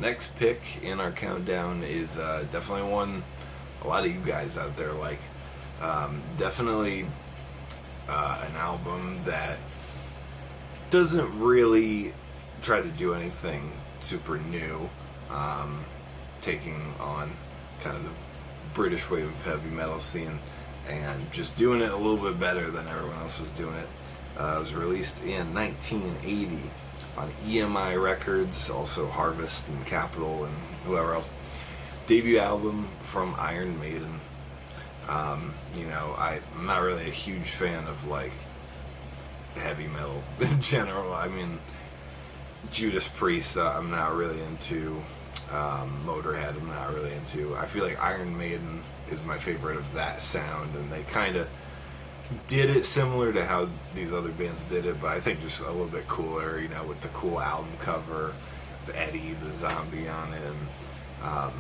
next pick in our countdown is definitely one a lot of you guys out there like. Definitely an album that doesn't really try to do anything super new, taking on kind of the British wave of heavy metal scene and just doing it a little bit better than everyone else was doing it. It was released in 1980 on EMI Records, also Harvest and Capitol and whoever else. Debut album from Iron Maiden. I'm not really a huge fan of like heavy metal in general. I mean, Judas Priest, I'm not really into. Motorhead, I'm not really into. I feel like Iron Maiden is my favorite of that sound, and they kind of did it similar to how these other bands did it, but I think just a little bit cooler, with the cool album cover, with Eddie the Zombie on it, and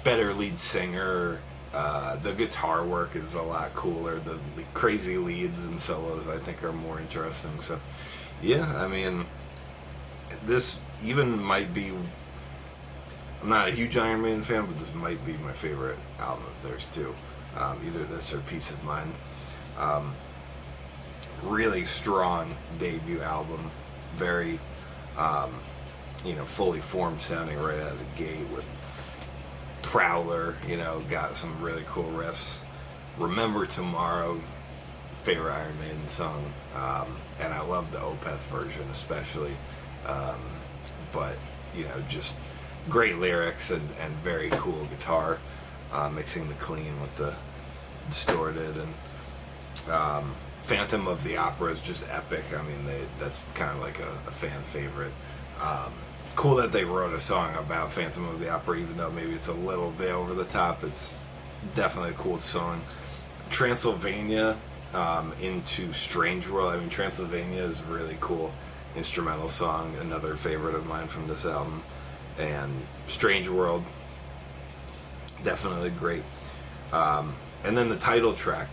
better lead singer. The guitar work is a lot cooler. The crazy leads and solos, I think, are more interesting. So, yeah, I mean, this even might be. I'm not a huge Iron Maiden fan, but this might be my favorite album of theirs too. Either this or Peace of Mind. Really strong debut album. Very, fully formed sounding right out of the gate with Prowler, got some really cool riffs. Remember Tomorrow, favorite Iron Maiden song. And I love the Opeth version especially. But, just great lyrics and very cool guitar, mixing the clean with the distorted, and Phantom of the Opera is just epic. I mean, that's kind of like a fan favorite. Cool that they wrote a song about Phantom of the Opera, even though maybe it's a little bit over the top. It's definitely a cool song. Transylvania, into Strange World. I mean, Transylvania is a really cool instrumental song, another favorite of mine from this album. And Strange World, definitely great. And then the title track,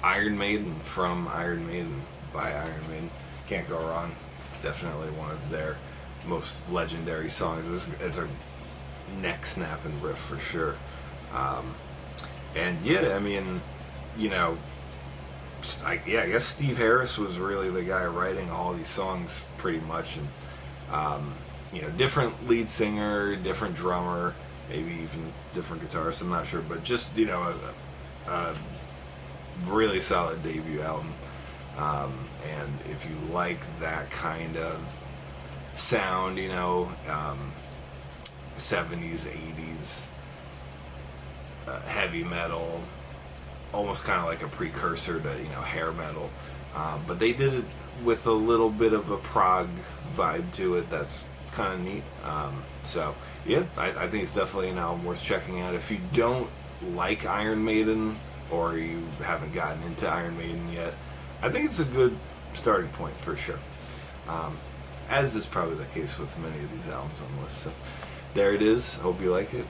Iron Maiden from Iron Maiden by Iron Maiden. Can't go wrong. Definitely one of their most legendary songs. It's a neck snapping riff for sure. And yeah, I mean, I guess Steve Harris was really the guy writing all these songs pretty much. And different lead singer, different drummer, maybe even different guitarist, I'm not sure, but just, a really solid debut album. And if you like that kind of sound, 70s, 80s, heavy metal, almost kind of like a precursor to, hair metal. But they did it with a little bit of a prog vibe to it that's kind of neat. So yeah, I think it's definitely an album worth checking out. If you don't like Iron Maiden, or you haven't gotten into Iron Maiden yet, I think it's a good starting point for sure. As is probably the case with many of these albums on the list. So there it is. Hope you like it.